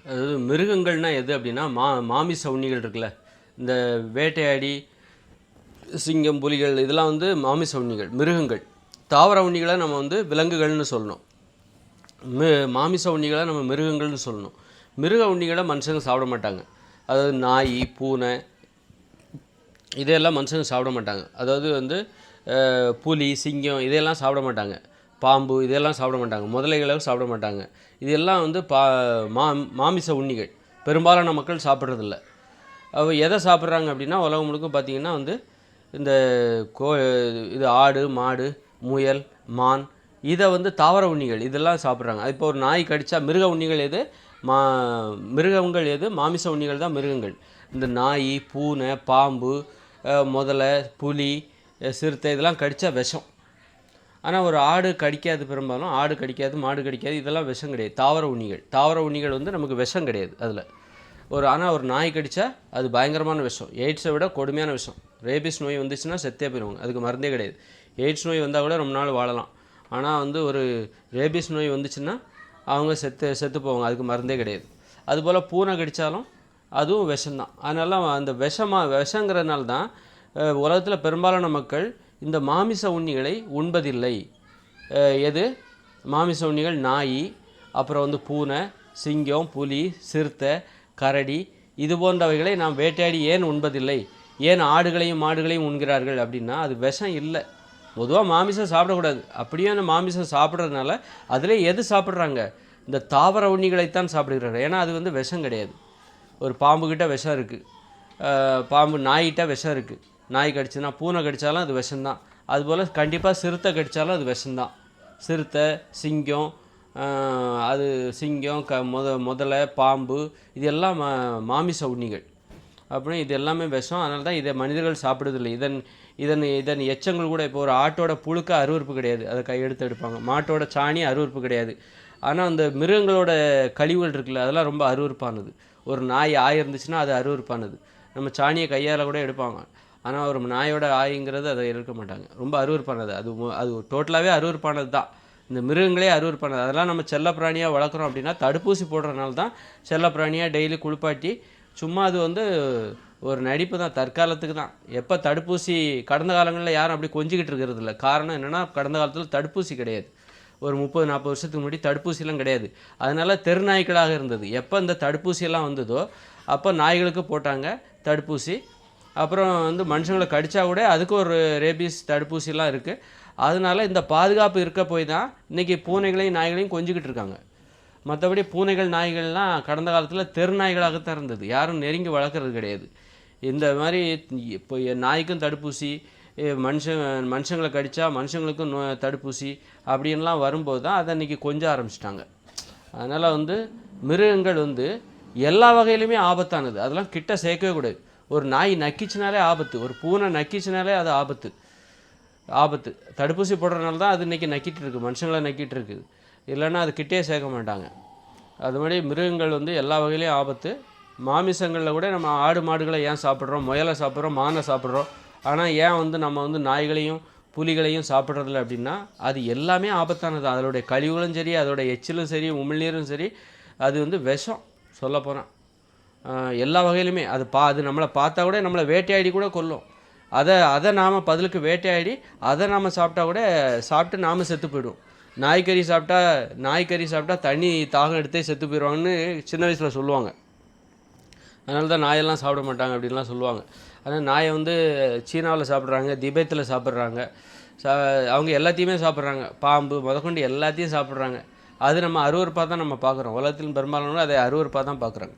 அதாவது மிருகங்கள்னால் எது அப்படின்னா மாமிச உண்ணிகள் இருக்குல்ல, இந்த வேட்டையாடி சிங்கம் புலிகள் இதெல்லாம் வந்து மாமிச உண்ணிகள் மிருகங்கள். தாவர உண்ணிகளை நம்ம வந்து விலங்குகள்னு சொல்லணும். மாமிச உண்ணிகளை நம்ம மிருகங்கள்னு சொல்லணும். மிருக உண்ணிகளை மனுஷங்க சாப்பிட மாட்டாங்க. அதாவது நாய் பூனை இதையெல்லாம் மனுஷங்க சாப்பிட மாட்டாங்க. அதாவது வந்து புலி சிங்கம் இதையெல்லாம் சாப்பிட மாட்டாங்க. பாம்பு இதெல்லாம் சாப்பிட மாட்டாங்க. முதலைகளை சாப்பிட மாட்டாங்க. இதெல்லாம் வந்து மாமிச உண்ணிகள். பெரும்பாலான மக்கள் சாப்பிட்றதில்ல. எதை சாப்பிட்றாங்க அப்படின்னா உலகம் முழுக்க பார்த்திங்கன்னா வந்து இந்த இது ஆடு மாடு முயல் மான் இதை வந்து தாவர உண்ணிகள் இதெல்லாம் சாப்பிட்றாங்க. இப்போ ஒரு நாய் கடித்தா மிருக உண்ணிகள் எது மிருகங்கள் எது மாமிச உண்ணிகள் தான் மிருகங்கள். இந்த நாய் பூனை பாம்பு முதலை புலி சிறுத்தை இதெல்லாம் கடித்தா விஷம். ஆனால் ஒரு ஆடு கடிக்காது. பெரும்பாலும் ஆடு கடிக்காது மாடு கடிக்காது. இதெல்லாம் விஷம் கிடையாது. தாவர உண்ணிகள் வந்து நமக்கு விஷம் கிடையாது அதில். ஆனால் ஒரு நாய் கடித்தா அது பயங்கரமான விஷம். எய்ட்ஸை விட கொடுமையான விஷம். ரேபிஸ் நோய் வந்துச்சுன்னா செத்தே போயிடுவாங்க. அதுக்கு மருந்தே கிடையாது. எய்ட்ஸ் நோய் வந்தால் கூட ரொம்ப நாள் வாழலாம். ஆனால் வந்து ஒரு ரேபிஸ் நோய் வந்துச்சுன்னா அவங்க செத்து போவாங்க. அதுக்கு மருந்தே கிடையாது. அதுபோல் பூனை கடித்தாலும் அதுவும் விஷம்தான். அதனால அந்த விஷங்கிறதுனால தான் உலகத்தில் பெரும்பாலான மக்கள் இந்த மாமிச உண்ணிகளை உண்பதில்லை. எது மாமிச உண்ணிகள்? நாய், அப்புறம் வந்து பூனை, சிங்கம், புலி, சிறுத்தை, கரடி இது போன்றவைகளை நாம் வேட்டையாடி ஏன் உண்பதில்லை? ஏன் ஆடுகளையும் மாடுகளையும் உண்கிறார்கள் அப்படின்னா அது விஷம் இல்லை. பொதுவாக மாமிசம் சாப்பிடக்கூடாது. அப்படியே அந்த மாமிசம் சாப்பிட்றதுனால அதிலே எது சாப்பிட்றாங்க? இந்த தாவர உண்ணிகளைத்தான் சாப்பிடுகிறார்கள். ஏன்னா அது வந்து விஷம் கிடையாது. ஒரு பாம்புக்கிட்ட விஷம் இருக்குது. நாய்கிட்ட விஷம் இருக்குது. நாய் கடிச்சுன்னா பூனை கடித்தாலும் அது விஷம்தான். அதுபோல் கண்டிப்பாக சிறுத்தை கடித்தாலும் அது விஷம்தான். சிறுத்தை சிங்கம் அது சிங்கம் முதலை பாம்பு இதெல்லாம் மாமிச உண்ணிகள். அப்படின்னு இது எல்லாமே விஷம். அதனால தான் இதை மனிதர்கள் சாப்பிடுவதில்லை. இதன் எச்சங்கள் கூட இப்போ ஒரு ஆட்டோட புழுக்க அருவருப்பு கிடையாது. அதை கையெடுத்து எடுப்பாங்க. மாட்டோட சாணி அருவருப்பு கிடையாது. ஆனால் அந்த மிருகங்களோட கழிவுகள் இருக்குல்ல அதெல்லாம் ரொம்ப அருவருப்பானது. ஒரு நாய் இருந்துச்சுன்னா அது அருவருப்பானது. நம்ம சாணியை கையால் கூட எடுப்பாங்க. ஆனால் ஒரு நாயோட ஆய்ங்கிறது அதை எடுக்க மாட்டாங்க. ரொம்ப அருவருப்பானது. அது டோட்டலாகவே அருவருப்பானது தான். இந்த மிருகங்களே அருவருப்பானது. அதெல்லாம் நம்ம செல்ல பிராணியாக வளர்க்குறோம் அப்படின்னா தடுப்பூசி போடுறதுனால தான் செல்ல பிராணியாக டெய்லி குளிப்பாட்டி சும்மா அது வந்து ஒரு நடிப்பு தான், தற்காலத்துக்கு தான். எப்போ தடுப்பூசி கடந்த காலங்களில் யாரும் அப்படி கொஞ்சிக்கிட்டு இருக்கிறது இல்லை. காரணம் என்னென்னா கடந்த காலத்தில் தடுப்பூசி கிடையாது. ஒரு 30-40 வருஷத்துக்கு முன்னாடி தடுப்பூசிலாம் கிடையாது. அதனால் தெருநாய்க்களாக இருந்தது. எப்போ இந்த தடுப்பூசியெல்லாம் வந்ததோ அப்போ நாய்களுக்கு போட்டாங்க தடுப்பூசி. அப்புறம் வந்து மனுஷங்களை கடித்தா கூட அதுக்கு ஒரு ரேபீஸ் தடுப்பூசிலாம் இருக்குது. அதனால் இந்த பாதுகாப்பு இருக்க போய் தான் இன்றைக்கி பூனைகளையும் நாய்களையும் கொஞ்சிக்கிட்டு இருக்காங்க. மற்றபடி பூனைகள் நாய்கள்லாம் கடந்த காலத்தில் தெருநாய்களாகத்தான் இருந்தது. யாரும் நெருங்கி வளர்க்குறது கிடையாது. இந்த மாதிரி இப்போ நாய்க்கும் தடுப்பூசி மனுஷங்களை கடித்தா மனுஷங்களுக்கும் தடுப்பூசி அப்படின்லாம் வரும்போது தான் அதை இன்றைக்கி கொஞ்சம் ஆரம்பிச்சிட்டாங்க. அதனால் வந்து மிருகங்கள் வந்து எல்லா வகையிலுமே ஆபத்தானது. அதெல்லாம் கிட்ட சேர்க்கவே கூடாது. ஒரு நாய் நக்கிச்சினாலே ஆபத்து. ஒரு பூனை நக்கிச்சினாலே அது ஆபத்து. தடுப்பூசி போடுறதுனால தான் அது இன்றைக்கி நக்கிட்டு இருக்குது. மனுஷங்களை நக்கிட்டு இருக்குது. இல்லைன்னா அது கிட்டே சேர்க்க மாட்டாங்க. அது மாதிரி மிருகங்கள் வந்து எல்லா வகையிலையும் ஆபத்து. மாமிசங்களில் கூட நம்ம ஆடு மாடுகளை ஏன் சாப்பிட்றோம், முயலை சாப்பிட்றோம், மானை சாப்பிட்றோம். ஆனால் ஏன் வந்து நம்ம வந்து நாய்களையும் புலிகளையும் சாப்பிட்றதில்ல அப்படின்னா அது எல்லாமே ஆபத்தானது. அதோடைய கழிவுகளும் சரி அதோட எச்சிலும் சரி உமிழ்நீரும் சரி அது வந்து விஷம். சொல்லப்போனால் எல்லா வகையிலுமே அது நம்மளை பார்த்தா கூட நம்மளை வேட்டையாடி கூட கொல்லும். அதை நாம் பதிலுக்கு வேட்டையாடி அதை நாம் சாப்பிட்டு நாம் செத்து போயிடுவோம். நாய்க்கறி சாப்பிட்டா தண்ணி தாகம் எடுத்தே செத்து போயிடுவாங்கன்னு சின்ன வயசில் சொல்லுவாங்க. அதனால தான் நாயெல்லாம் சாப்பிட மாட்டாங்க அப்படின்லாம் சொல்லுவாங்க. ஆனால் நாயை வந்து சீனாவில் சாப்பிட்றாங்க, திபெத்தில் சாப்பிட்றாங்க. அவங்க எல்லாத்தையுமே சாப்பிட்றாங்க. பாம்பு முதற்கொண்டு எல்லாத்தையும் சாப்பிட்றாங்க. அது நம்ம அருவருப்பாக தான் நம்ம பார்க்குறோம். உலகத்தில் பெரும்பாலானவங்க அதை அருவருப்பாக தான் பார்க்குறாங்க.